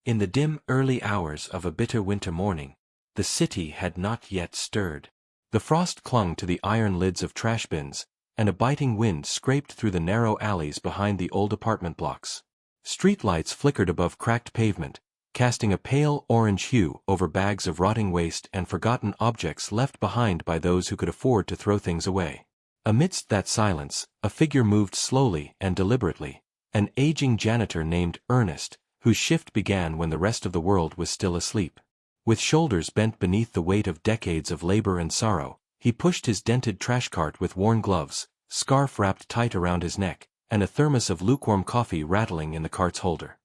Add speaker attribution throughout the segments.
Speaker 1: In the dim early hours of a bitter winter morning, the city had not yet stirred. The frost clung to the iron lids of trash bins, and a biting wind scraped through the narrow alleys behind the old apartment blocks. Streetlights flickered above cracked pavement, casting a pale orange hue over bags of rotting waste and forgotten objects left behind by those who could afford to throw things away. Amidst that silence, a figure moved slowly and deliberately, an aging janitor named Ernest, whose shift began when the rest of the world was still asleep. With shoulders bent beneath the weight of decades of labor and sorrow, he pushed his dented trash cart with worn gloves, scarf wrapped tight around his neck, and a thermos of lukewarm coffee rattling in the cart's holder.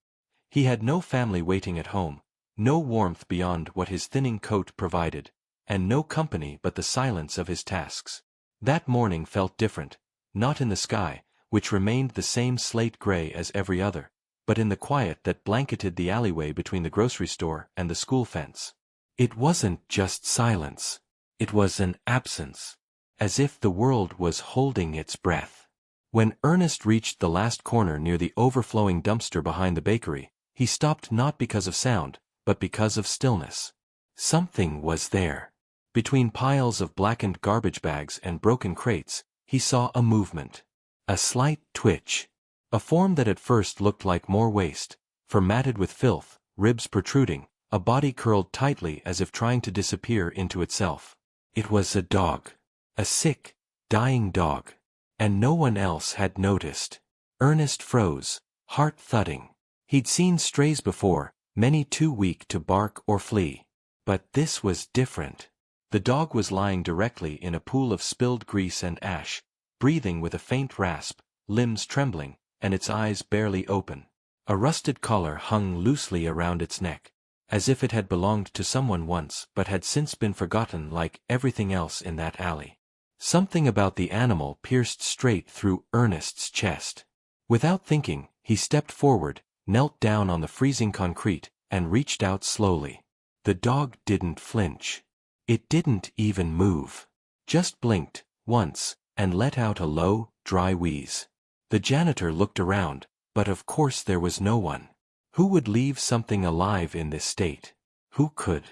Speaker 1: He had no family waiting at home, no warmth beyond what his thinning coat provided, and no company but the silence of his tasks. That morning felt different, not in the sky, which remained the same slate gray as every other, but in the quiet that blanketed the alleyway between the grocery store and the school fence. It wasn't just silence. It was an absence, as if the world was holding its breath. When Ernest reached the last corner near the overflowing dumpster behind the bakery, he stopped not because of sound, but because of stillness. Something was there. Between piles of blackened garbage bags and broken crates, he saw a movement. A slight twitch. A form that at first looked like more waste, formatted with filth, ribs protruding, a body curled tightly as if trying to disappear into itself. It was a dog. A sick, dying dog. And no one else had noticed. Ernest froze, heart thudding. He'd seen strays before, many too weak to bark or flee. But this was different. The dog was lying directly in a pool of spilled grease and ash, breathing with a faint rasp, limbs trembling, and its eyes barely open. A rusted collar hung loosely around its neck, as if it had belonged to someone once but had since been forgotten like everything else in that alley. Something about the animal pierced straight through Ernest's chest. Without thinking, he stepped forward, knelt down on the freezing concrete, and reached out slowly. The dog didn't flinch. It didn't even move. Just blinked, once, and let out a low, dry wheeze. The janitor looked around, but of course there was no one. Who would leave something alive in this state? Who could?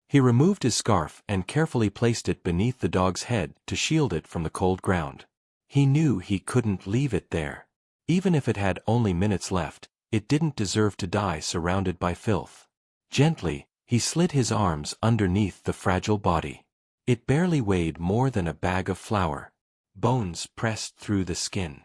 Speaker 1: He removed his scarf and carefully placed it beneath the dog's head to shield it from the cold ground. He knew he couldn't leave it there. Even if it had only minutes left, it didn't deserve to die surrounded by filth. Gently, he slid his arms underneath the fragile body. It barely weighed more than a bag of flour. Bones pressed through the skin.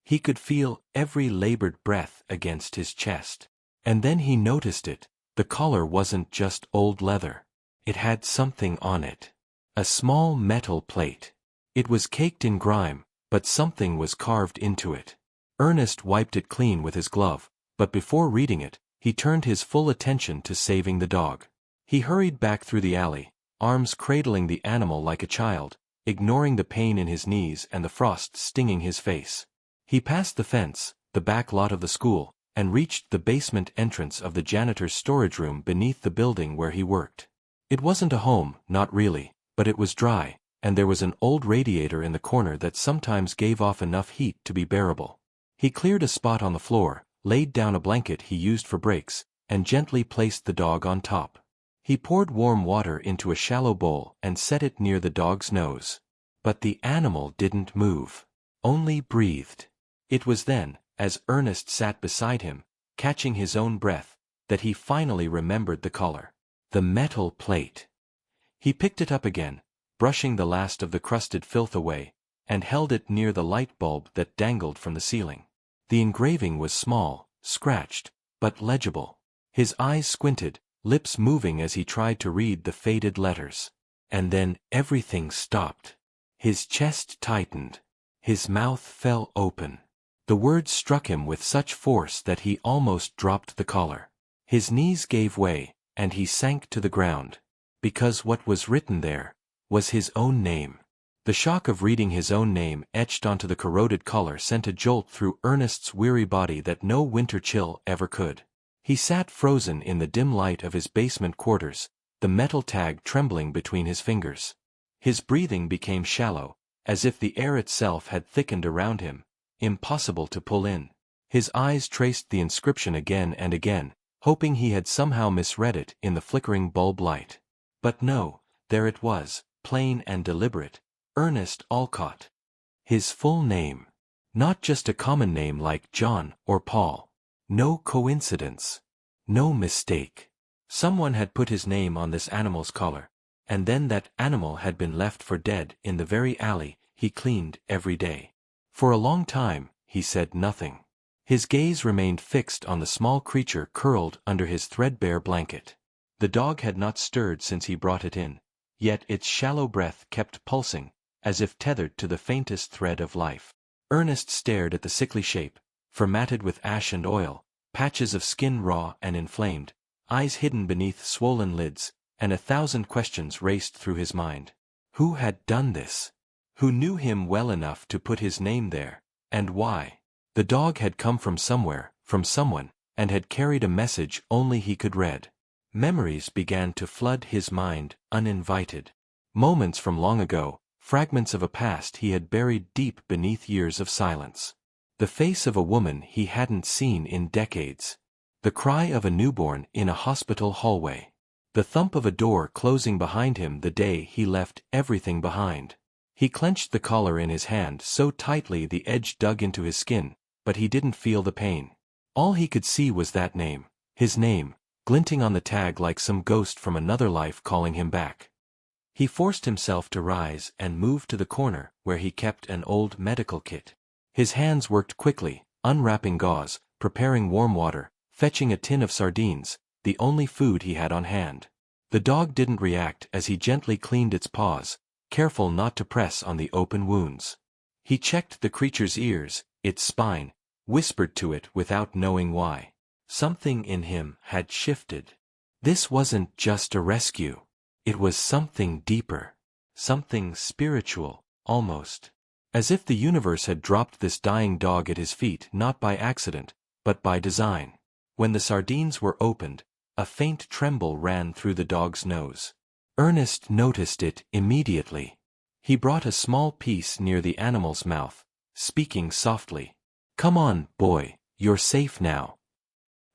Speaker 1: He could feel every labored breath against his chest. And then he noticed it. The collar wasn't just old leather. It had something on it. A small metal plate. It was caked in grime, but something was carved into it. Ernest wiped it clean with his glove, but before reading it, he turned his full attention to saving the dog. He hurried back through the alley, arms cradling the animal like a child, ignoring the pain in his knees and the frost stinging his face. He passed the fence, the back lot of the school, and reached the basement entrance of the janitor's storage room beneath the building where he worked. It wasn't a home, not really, but it was dry, and there was an old radiator in the corner that sometimes gave off enough heat to be bearable. He cleared a spot on the floor, laid down a blanket he used for breaks, and gently placed the dog on top. He poured warm water into a shallow bowl and set it near the dog's nose. But the animal didn't move, only breathed. It was then, as Ernest sat beside him, catching his own breath, that he finally remembered the collar. The metal plate. He picked it up again, brushing the last of the crusted filth away, and held it near the light bulb that dangled from the ceiling. The engraving was small, scratched, but legible. His eyes squinted, lips moving as he tried to read the faded letters. And then everything stopped. His chest tightened. His mouth fell open. The words struck him with such force that he almost dropped the collar. His knees gave way, and he sank to the ground. Because what was written there was his own name. The shock of reading his own name etched onto the corroded collar sent a jolt through Ernest's weary body that no winter chill ever could. He sat frozen in the dim light of his basement quarters, the metal tag trembling between his fingers. His breathing became shallow, as if the air itself had thickened around him, impossible to pull in. His eyes traced the inscription again and again, hoping he had somehow misread it in the flickering bulb light. But no, there it was, plain and deliberate. Ernest Alcott. His full name. Not just a common name like John or Paul. No coincidence. No mistake. Someone had put his name on this animal's collar, and then that animal had been left for dead in the very alley he cleaned every day. For a long time, he said nothing. His gaze remained fixed on the small creature curled under his threadbare blanket. The dog had not stirred since he brought it in, yet its shallow breath kept pulsing, as if tethered to the faintest thread of life. Ernest stared at the sickly shape, formatted with ash and oil, patches of skin raw and inflamed, eyes hidden beneath swollen lids, and 1,000 questions raced through his mind. Who had done this? Who knew him well enough to put his name there, and why? The dog had come from somewhere, from someone, and had carried a message only he could read. Memories began to flood his mind, uninvited. Moments from long ago, fragments of a past he had buried deep beneath years of silence. The face of a woman he hadn't seen in decades. The cry of a newborn in a hospital hallway. The thump of a door closing behind him the day he left everything behind. He clenched the collar in his hand so tightly the edge dug into his skin, but he didn't feel the pain. All he could see was that name, his name, glinting on the tag like some ghost from another life calling him back. He forced himself to rise and move to the corner where he kept an old medical kit. His hands worked quickly, unwrapping gauze, preparing warm water, fetching a tin of sardines, the only food he had on hand. The dog didn't react as he gently cleaned its paws, careful not to press on the open wounds. He checked the creature's ears, its spine, whispered to it without knowing why. Something in him had shifted. This wasn't just a rescue. It was something deeper. Something spiritual, almost. As if the universe had dropped this dying dog at his feet not by accident, but by design. When the sardines were opened, a faint tremble ran through the dog's nose. Ernest noticed it immediately. He brought a small piece near the animal's mouth, speaking softly. "Come on, boy, you're safe now."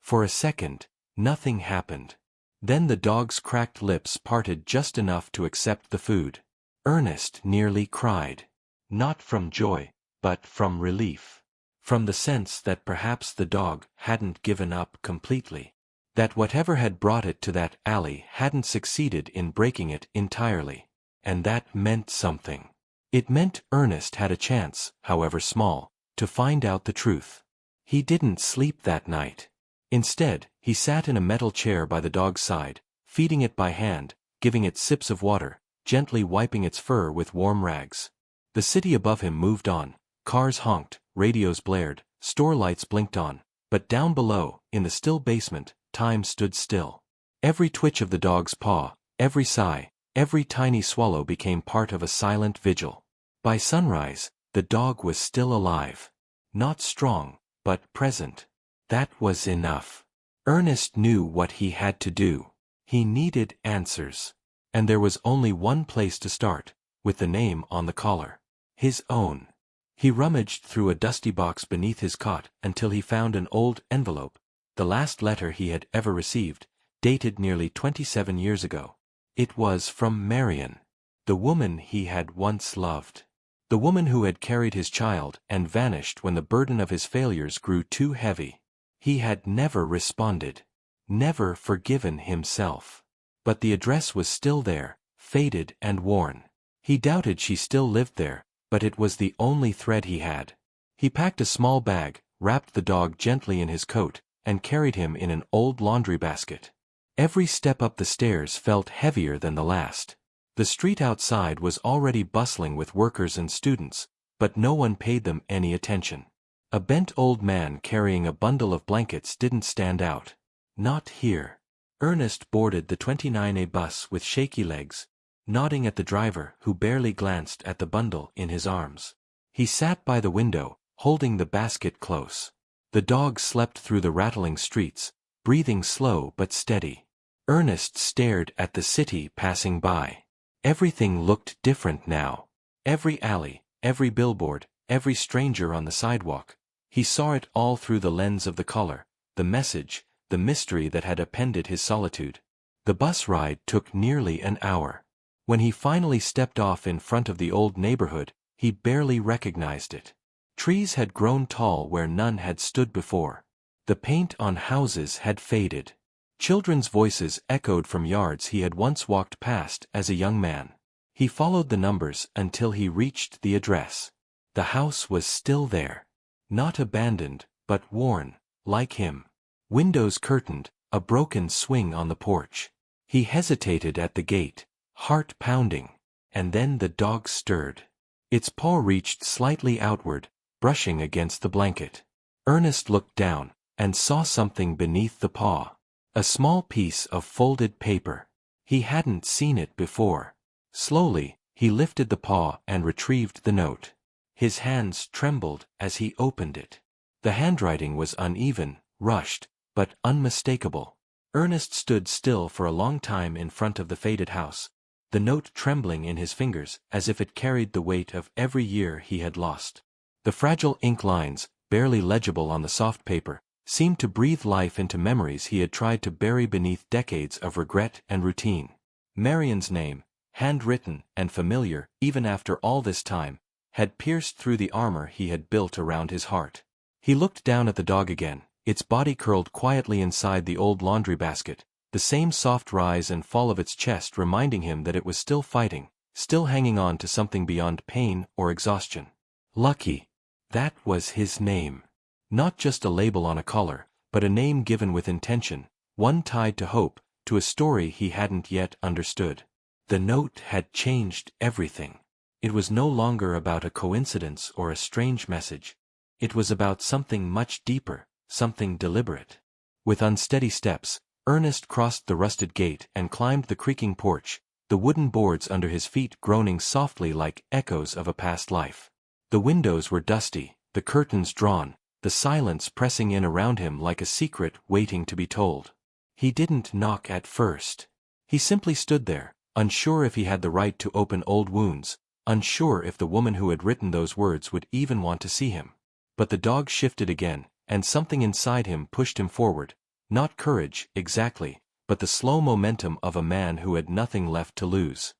Speaker 1: For a second, nothing happened. Then the dog's cracked lips parted just enough to accept the food. Ernest nearly cried. Not from joy, but from relief. From the sense that perhaps the dog hadn't given up completely. That whatever had brought it to that alley hadn't succeeded in breaking it entirely. And that meant something. It meant Ernest had a chance, however small, to find out the truth. He didn't sleep that night. Instead, he sat in a metal chair by the dog's side, feeding it by hand, giving it sips of water, gently wiping its fur with warm rags. The city above him moved on, cars honked, radios blared, store lights blinked on, but down below, in the still basement, time stood still. Every twitch of the dog's paw, every sigh, every tiny swallow became part of a silent vigil. By sunrise, the dog was still alive. Not strong, but present. That was enough. Ernest knew what he had to do. He needed answers. And there was only one place to start, with the name on the collar. His own. He rummaged through a dusty box beneath his cot until he found an old envelope, the last letter he had ever received, dated nearly 27 years ago. It was from Marion, the woman he had once loved. The woman who had carried his child and vanished when the burden of his failures grew too heavy. He had never responded. Never forgiven himself. But the address was still there, faded and worn. He doubted she still lived there, but it was the only thread he had. He packed a small bag, wrapped the dog gently in his coat, and carried him in an old laundry basket. Every step up the stairs felt heavier than the last. The street outside was already bustling with workers and students, but no one paid them any attention. A bent old man carrying a bundle of blankets didn't stand out. Not here. Ernest boarded the 29A bus with shaky legs, nodding at the driver who barely glanced at the bundle in his arms. He sat by the window, holding the basket close. The dog slept through the rattling streets, breathing slow but steady. Ernest stared at the city passing by. Everything looked different now. Every alley, every billboard, every stranger on the sidewalk. He saw it all through the lens of the collar, the message, the mystery that had appended his solitude. The bus ride took nearly an hour. When he finally stepped off in front of the old neighborhood, he barely recognized it. Trees had grown tall where none had stood before. The paint on houses had faded. Children's voices echoed from yards he had once walked past as a young man. He followed the numbers until he reached the address. The house was still there. Not abandoned, but worn, like him. Windows curtained, a broken swing on the porch. He hesitated at the gate, heart pounding, and then the dog stirred. Its paw reached slightly outward, brushing against the blanket. Ernest looked down, and saw something beneath the paw. A small piece of folded paper. He hadn't seen it before. Slowly, he lifted the paw and retrieved the note. His hands trembled as he opened it. The handwriting was uneven, rushed, but unmistakable. Ernest stood still for a long time in front of the faded house, the note trembling in his fingers as if it carried the weight of every year he had lost. The fragile ink lines, barely legible on the soft paper, seemed to breathe life into memories he had tried to bury beneath decades of regret and routine. Marion's name, handwritten and familiar even after all this time, had pierced through the armor he had built around his heart. He looked down at the dog again, its body curled quietly inside the old laundry basket, the same soft rise and fall of its chest reminding him that it was still fighting, still hanging on to something beyond pain or exhaustion. Lucky. That was his name. Not just a label on a collar, but a name given with intention, one tied to hope, to a story he hadn't yet understood. The note had changed everything. It was no longer about a coincidence or a strange message. It was about something much deeper, something deliberate. With unsteady steps, Ernest crossed the rusted gate and climbed the creaking porch, the wooden boards under his feet groaning softly like echoes of a past life. The windows were dusty, the curtains drawn, the silence pressing in around him like a secret waiting to be told. He didn't knock at first. He simply stood there, unsure if he had the right to open old wounds, unsure if the woman who had written those words would even want to see him. But the dog shifted again, and something inside him pushed him forward, not courage, exactly, but the slow momentum of a man who had nothing left to lose.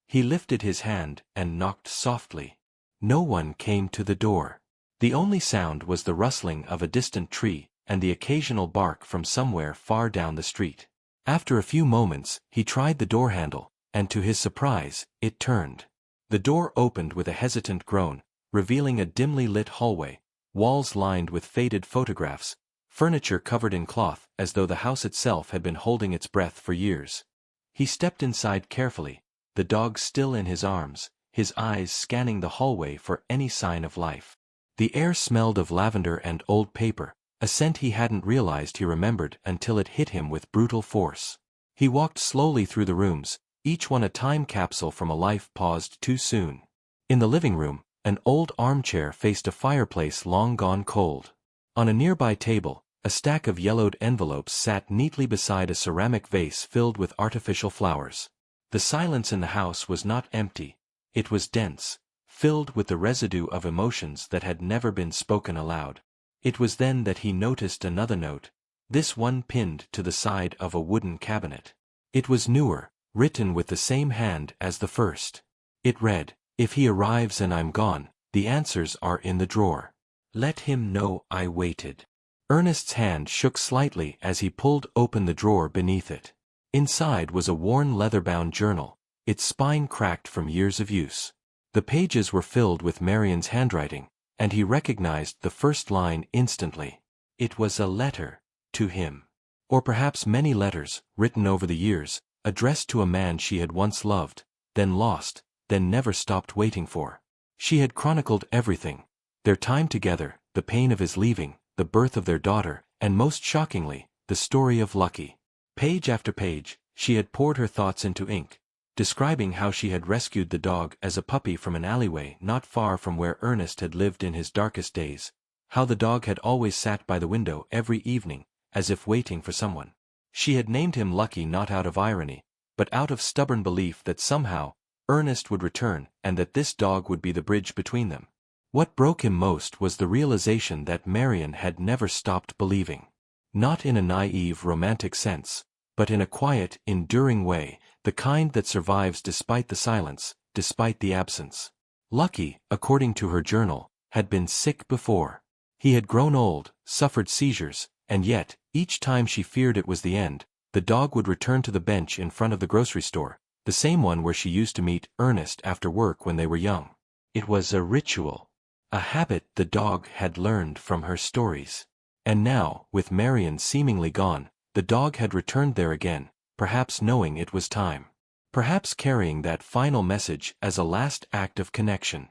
Speaker 1: He lifted his hand and knocked softly. No one came to the door. The only sound was the rustling of a distant tree and the occasional bark from somewhere far down the street. After a few moments, he tried the door handle, and to his surprise, it turned. The door opened with a hesitant groan, revealing a dimly lit hallway, walls lined with faded photographs, furniture covered in cloth as though the house itself had been holding its breath for years. He stepped inside carefully, the dog still in his arms, his eyes scanning the hallway for any sign of life. The air smelled of lavender and old paper, a scent he hadn't realized he remembered until it hit him with brutal force. He walked slowly through the rooms, each one a time capsule from a life paused too soon. In the living room, an old armchair faced a fireplace long gone cold. On a nearby table, a stack of yellowed envelopes sat neatly beside a ceramic vase filled with artificial flowers. The silence in the house was not empty, it was dense, filled with the residue of emotions that had never been spoken aloud. It was then that he noticed another note, this one pinned to the side of a wooden cabinet. It was newer, written with the same hand as the first. It read, "If he arrives and I'm gone, the answers are in the drawer. Let him know I waited." Ernest's hand shook slightly as he pulled open the drawer beneath it. Inside was a worn leather-bound journal, its spine cracked from years of use. The pages were filled with Marion's handwriting, and he recognized the first line instantly. It was a letter, to him. Or perhaps many letters, written over the years, addressed to a man she had once loved, then lost, then never stopped waiting for. She had chronicled everything, their time together, the pain of his leaving, the birth of their daughter, and most shockingly, the story of Lucky. Page after page, she had poured her thoughts into ink, describing how she had rescued the dog as a puppy from an alleyway not far from where Ernest had lived in his darkest days, how the dog had always sat by the window every evening, as if waiting for someone. She had named him Lucky not out of irony, but out of stubborn belief that somehow, Ernest would return and that this dog would be the bridge between them. What broke him most was the realization that Marion had never stopped believing. Not in a naive, romantic sense, but in a quiet, enduring way, the kind that survives despite the silence, despite the absence. Lucky, according to her journal, had been sick before. He had grown old, suffered seizures, and yet, each time she feared it was the end, the dog would return to the bench in front of the grocery store, the same one where she used to meet Ernest after work when they were young. It was a ritual, a habit the dog had learned from her stories. And now, with Marion seemingly gone, the dog had returned there again, perhaps knowing it was time. Perhaps carrying that final message as a last act of connection.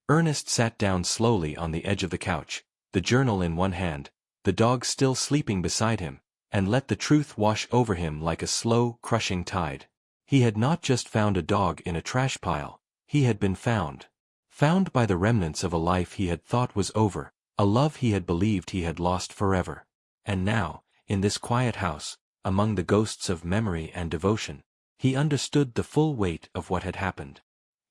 Speaker 1: Ernest sat down slowly on the edge of the couch, the journal in one hand, the dog still sleeping beside him, and let the truth wash over him like a slow, crushing tide. He had not just found a dog in a trash pile, he had been found. Found by the remnants of a life he had thought was over, a love he had believed he had lost forever. And now, in this quiet house, among the ghosts of memory and devotion, he understood the full weight of what had happened.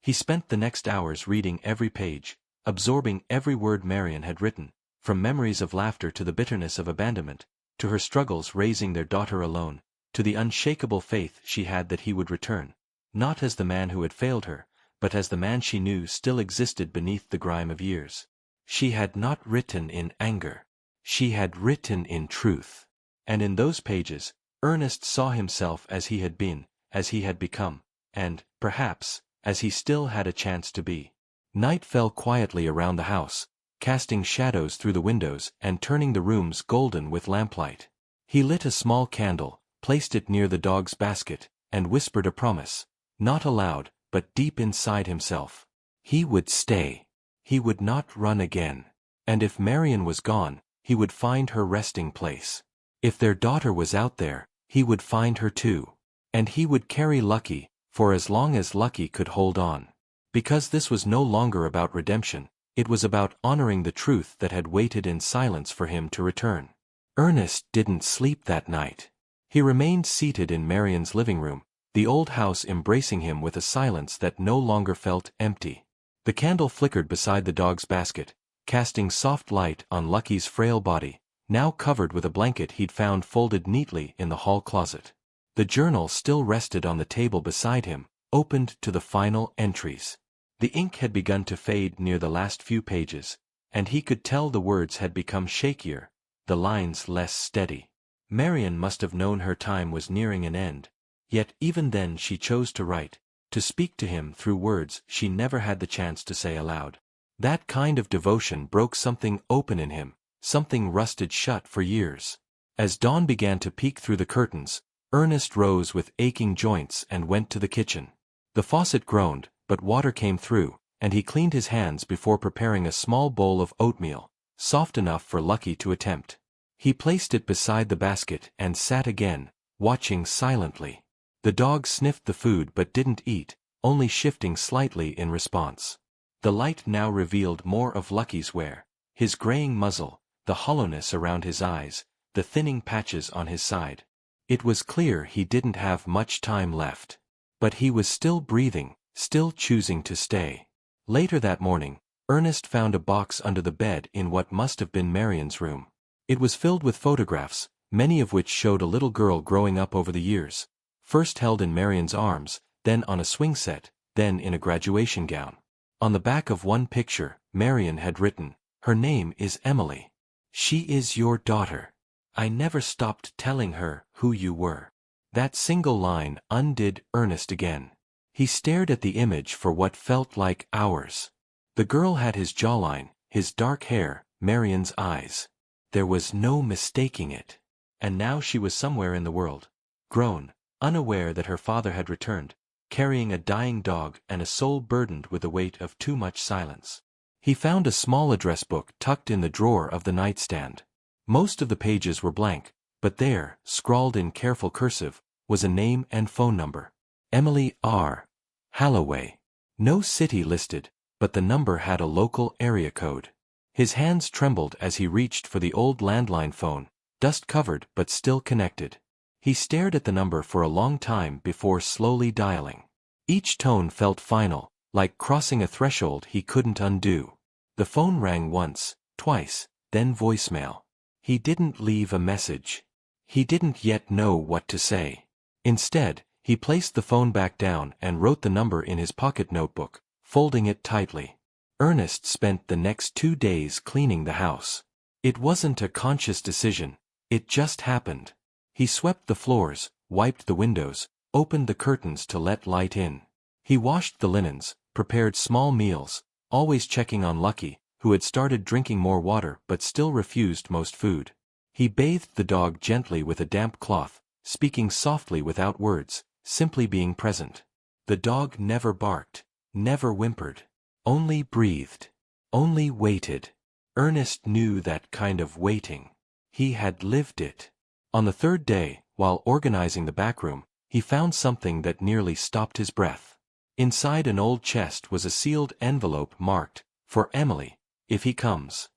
Speaker 1: He spent the next hours reading every page, absorbing every word Marion had written, from memories of laughter to the bitterness of abandonment, to her struggles raising their daughter alone, to the unshakable faith she had that he would return, not as the man who had failed her, but as the man she knew still existed beneath the grime of years. She had not written in anger. She had written in truth. And in those pages, Ernest saw himself as he had been, as he had become, and, perhaps, as he still had a chance to be. Night fell quietly around the house, casting shadows through the windows and turning the rooms golden with lamplight. He lit a small candle, placed it near the dog's basket, and whispered a promise, not aloud, but deep inside himself. He would stay. He would not run again. And if Marion was gone, he would find her resting place. If their daughter was out there, he would find her too. And he would carry Lucky, for as long as Lucky could hold on. Because this was no longer about redemption, it was about honoring the truth that had waited in silence for him to return. Ernest didn't sleep that night. He remained seated in Marion's living room, the old house embracing him with a silence that no longer felt empty. The candle flickered beside the dog's basket, casting soft light on Lucky's frail body, now covered with a blanket he'd found folded neatly in the hall closet. The journal still rested on the table beside him, opened to the final entries. The ink had begun to fade near the last few pages, and he could tell the words had become shakier, the lines less steady. Marion must have known her time was nearing an end, yet even then she chose to write, to speak to him through words she never had the chance to say aloud. That kind of devotion broke something open in him, something rusted shut for years. As dawn began to peek through the curtains, Ernest rose with aching joints and went to the kitchen. The faucet groaned, but water came through, and he cleaned his hands before preparing a small bowl of oatmeal, soft enough for Lucky to attempt. He placed it beside the basket and sat again, watching silently. The dog sniffed the food but didn't eat, only shifting slightly in response. The light now revealed more of Lucky's wear, his graying muzzle, the hollowness around his eyes, the thinning patches on his side. It was clear he didn't have much time left. But he was still breathing, still choosing to stay. Later that morning, Ernest found a box under the bed in what must have been Marion's room. It was filled with photographs, many of which showed a little girl growing up over the years, first held in Marion's arms, then on a swing set, then in a graduation gown. On the back of one picture, Marion had written, "Her name is Emily. She is your daughter. I never stopped telling her who you were." That single line undid Ernest again. He stared at the image for what felt like hours. The girl had his jawline, his dark hair, Marion's eyes. There was no mistaking it. And now she was somewhere in the world, grown, unaware that her father had returned, carrying a dying dog and a soul burdened with the weight of too much silence. He found a small address book tucked in the drawer of the nightstand. Most of the pages were blank, but there, scrawled in careful cursive, was a name and phone number. Emily R. Halloway. No city listed, but the number had a local area code. His hands trembled as he reached for the old landline phone, dust-covered but still connected. He stared at the number for a long time before slowly dialing. Each tone felt final, like crossing a threshold he couldn't undo. The phone rang once, twice, then voicemail. He didn't leave a message. He didn't yet know what to say. Instead, he placed the phone back down and wrote the number in his pocket notebook, folding it tightly. Ernest spent the next 2 days cleaning the house. It wasn't a conscious decision, it just happened. He swept the floors, wiped the windows, opened the curtains to let light in. He washed the linens, prepared small meals, always checking on Lucky, who had started drinking more water but still refused most food. He bathed the dog gently with a damp cloth, speaking softly without words, simply being present. The dog never barked, never whimpered, only breathed, only waited. Ernest knew that kind of waiting. He had lived it. On the 3rd day, while organizing the back room, he found something that nearly stopped his breath. Inside an old chest was a sealed envelope marked, "For Emily, if he comes."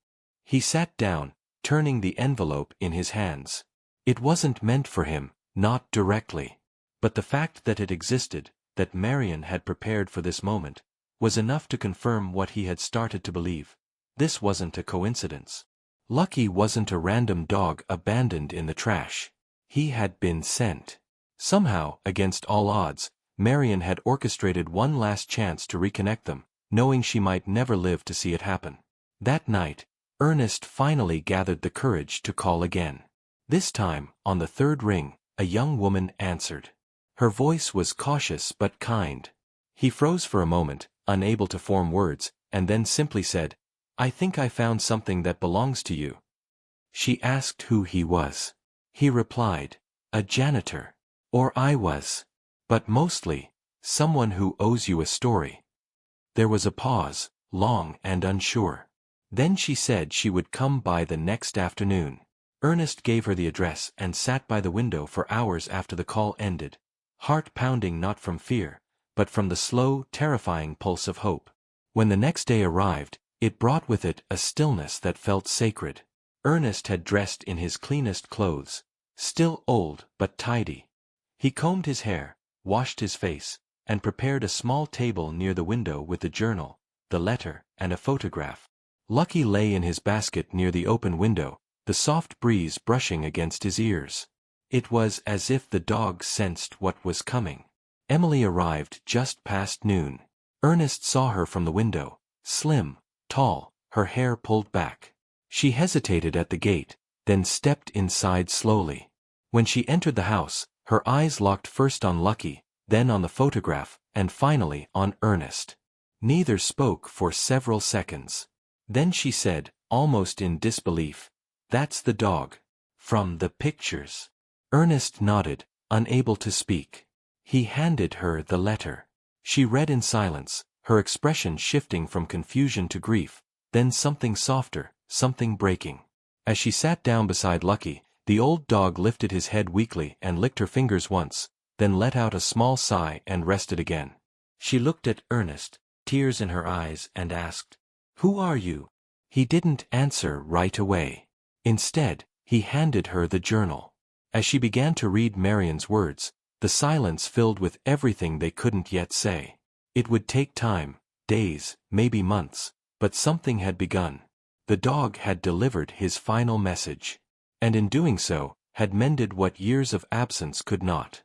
Speaker 1: He sat down, turning the envelope in his hands. It wasn't meant for him, not directly. But the fact that it existed, that Marion had prepared for this moment, was enough to confirm what he had started to believe. This wasn't a coincidence. Lucky wasn't a random dog abandoned in the trash. He had been sent. Somehow, against all odds, Marion had orchestrated one last chance to reconnect them, knowing she might never live to see it happen. That night, Ernest finally gathered the courage to call again. This time, on the 3rd ring, a young woman answered. Her voice was cautious but kind. He froze for a moment, unable to form words, and then simply said, "I think I found something that belongs to you." She asked who he was. He replied, "A janitor. Or I was. But mostly, someone who owes you a story." There was a pause, long and unsure. Then she said she would come by the next afternoon. Ernest gave her the address and sat by the window for hours after the call ended, heart pounding not from fear, but from the slow, terrifying pulse of hope. When the next day arrived, it brought with it a stillness that felt sacred. Ernest had dressed in his cleanest clothes, still old but tidy. He combed his hair, washed his face, and prepared a small table near the window with the journal, the letter, and a photograph. Lucky lay in his basket near the open window, the soft breeze brushing against his ears. It was as if the dog sensed what was coming. Emily arrived just past noon. Ernest saw her from the window, slim, tall, her hair pulled back. She hesitated at the gate, then stepped inside slowly. When she entered the house, her eyes locked first on Lucky, then on the photograph, and finally on Ernest. Neither spoke for several seconds. Then she said, almost in disbelief, "That's the dog. From the pictures." Ernest nodded, unable to speak. He handed her the letter. She read in silence, her expression shifting from confusion to grief, then something softer, something breaking. As she sat down beside Lucky, the old dog lifted his head weakly and licked her fingers once, then let out a small sigh and rested again. She looked at Ernest, tears in her eyes, and asked, "Who are you?" He didn't answer right away. Instead, he handed her the journal. As she began to read Marion's words, the silence filled with everything they couldn't yet say. It would take time, days, maybe months, but something had begun. The dog had delivered his final message. And in doing so, had mended what years of absence could not.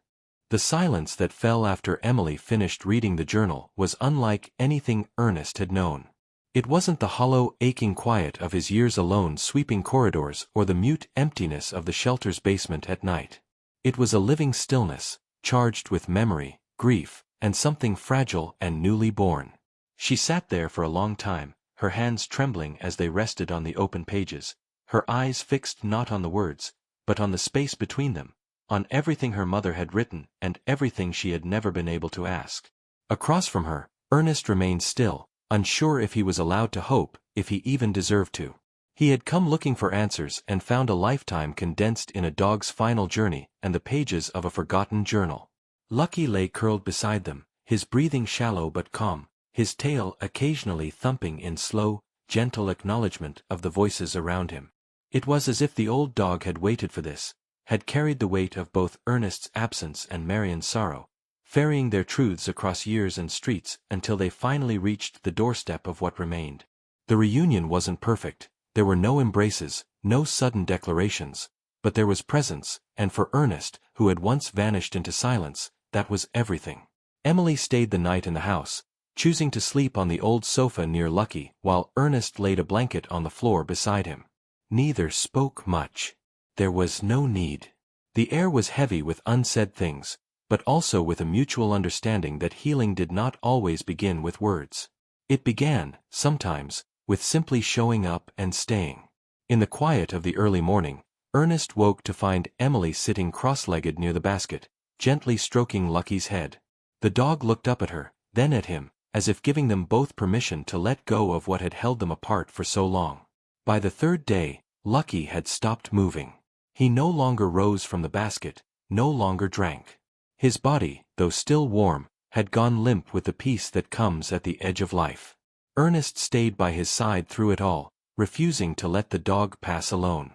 Speaker 1: The silence that fell after Emily finished reading the journal was unlike anything Ernest had known. It wasn't the hollow, aching quiet of his years alone sweeping corridors or the mute emptiness of the shelter's basement at night. It was a living stillness, charged with memory, grief, and something fragile and newly born. She sat there for a long time, her hands trembling as they rested on the open pages, her eyes fixed not on the words, but on the space between them, on everything her mother had written and everything she had never been able to ask. Across from her, Ernest remained still, unsure if he was allowed to hope, if he even deserved to. He had come looking for answers and found a lifetime condensed in a dog's final journey and the pages of a forgotten journal. Lucky lay curled beside them, his breathing shallow but calm, his tail occasionally thumping in slow, gentle acknowledgement of the voices around him. It was as if the old dog had waited for this, had carried the weight of both Ernest's absence and Marion's sorrow, ferrying their truths across years and streets until they finally reached the doorstep of what remained. The reunion wasn't perfect, There were no embraces, no sudden declarations, but there was presence, and for Ernest, who had once vanished into silence, that was everything. Emily stayed the night in the house, choosing to sleep on the old sofa near Lucky, while Ernest laid a blanket on the floor beside him. Neither spoke much. There was no need. The air was heavy with unsaid things, but also with a mutual understanding that healing did not always begin with words. It began, sometimes, with simply showing up and staying. In the quiet of the early morning, Ernest woke to find Emily sitting cross-legged near the basket, gently stroking Lucky's head. The dog looked up at her, then at him, as if giving them both permission to let go of what had held them apart for so long. By the third day, Lucky had stopped moving. He no longer rose from the basket, no longer drank. His body, though still warm, had gone limp with the peace that comes at the edge of life. Ernest stayed by his side through it all, refusing to let the dog pass alone.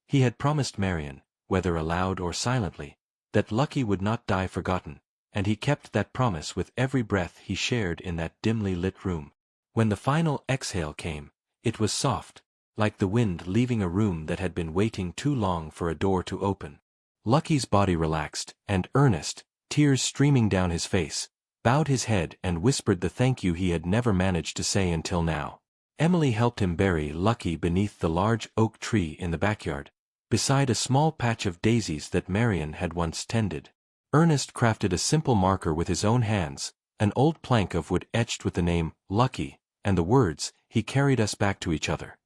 Speaker 1: He had promised Marion, whether aloud or silently, that Lucky would not die forgotten, and he kept that promise with every breath he shared in that dimly lit room. When the final exhale came, it was soft, like the wind leaving a room that had been waiting too long for a door to open. Lucky's body relaxed, and Ernest, tears streaming down his face, bowed his head and whispered the thank you he had never managed to say until now. Emily helped him bury Lucky beneath the large oak tree in the backyard, beside a small patch of daisies that Marion had once tended. Ernest crafted a simple marker with his own hands, an old plank of wood etched with the name, Lucky, and the words, "He carried us back to each other."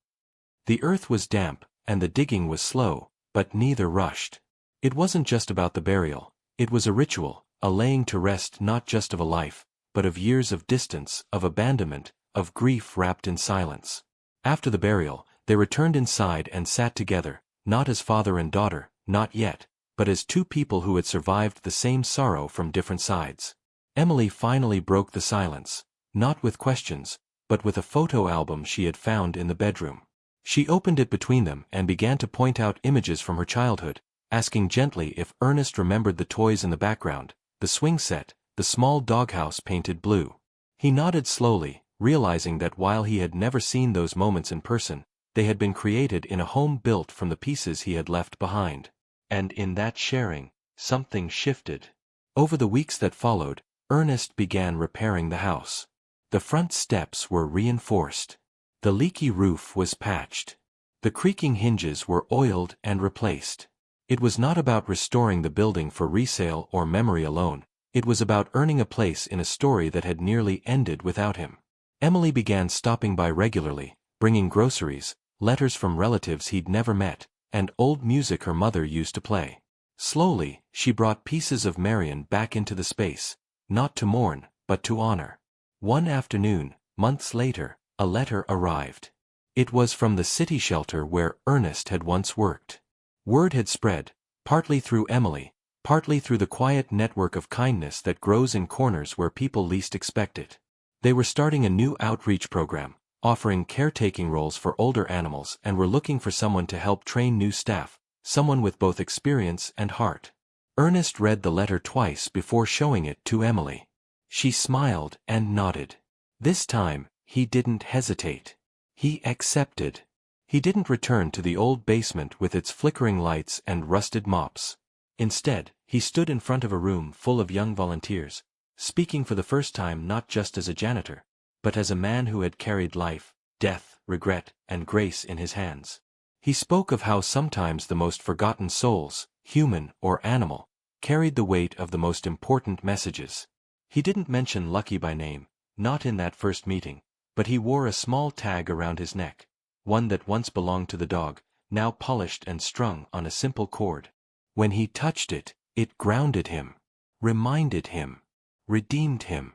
Speaker 1: The earth was damp, and the digging was slow, but neither rushed. It wasn't just about the burial, it was a ritual, a laying to rest not just of a life, but of years of distance, of abandonment, of grief wrapped in silence. After the burial, they returned inside and sat together, not as father and daughter, not yet, but as two people who had survived the same sorrow from different sides. Emily finally broke the silence, not with questions, but with a photo album she had found in the bedroom. She opened it between them and began to point out images from her childhood, asking gently if Ernest remembered the toys in the background, the swing set, the small doghouse painted blue. He nodded slowly, realizing that while he had never seen those moments in person, they had been created in a home built from the pieces he had left behind. And in that sharing, something shifted. Over the weeks that followed, Ernest began repairing the house. The front steps were reinforced. The leaky roof was patched. The creaking hinges were oiled and replaced. It was not about restoring the building for resale or memory alone, it was about earning a place in a story that had nearly ended without him. Emily began stopping by regularly, bringing groceries, letters from relatives he'd never met, and old music her mother used to play. Slowly, she brought pieces of Marion back into the space, not to mourn, but to honor. One afternoon, months later, a letter arrived. It was from the city shelter where Ernest had once worked. Word had spread, partly through Emily, partly through the quiet network of kindness that grows in corners where people least expect it. They were starting a new outreach program, offering caretaking roles for older animals, and were looking for someone to help train new staff, someone with both experience and heart. Ernest read the letter twice before showing it to Emily. She smiled and nodded. This time, he didn't hesitate. He accepted. He didn't return to the old basement with its flickering lights and rusted mops. Instead, he stood in front of a room full of young volunteers, speaking for the first time not just as a janitor, but as a man who had carried life, death, regret, and grace in his hands. He spoke of how sometimes the most forgotten souls, human or animal, carried the weight of the most important messages. He didn't mention Lucky by name, not in that first meeting, but he wore a small tag around his neck, one that once belonged to the dog, now polished and strung on a simple cord. When he touched it, it grounded him, reminded him, redeemed him.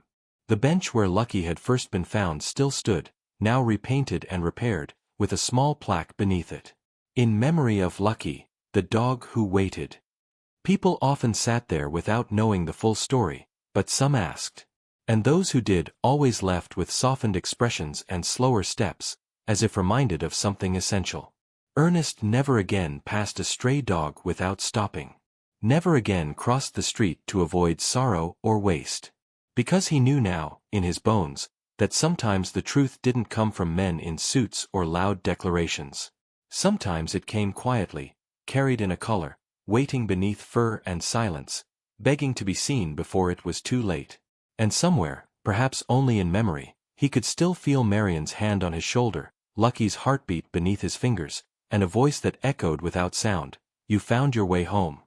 Speaker 1: The bench where Lucky had first been found still stood, now repainted and repaired, with a small plaque beneath it. In memory of Lucky, the dog who waited. People often sat there without knowing the full story, but some asked. And those who did always left with softened expressions and slower steps, as if reminded of something essential. Ernest never again passed a stray dog without stopping. Never again crossed the street to avoid sorrow or waste. Because he knew now, in his bones, that sometimes the truth didn't come from men in suits or loud declarations. Sometimes it came quietly, carried in a color, waiting beneath fur and silence, begging to be seen before it was too late. And somewhere, perhaps only in memory, he could still feel Marian's hand on his shoulder, Lucky's heartbeat beneath his fingers, and a voice that echoed without sound, "You found your way home."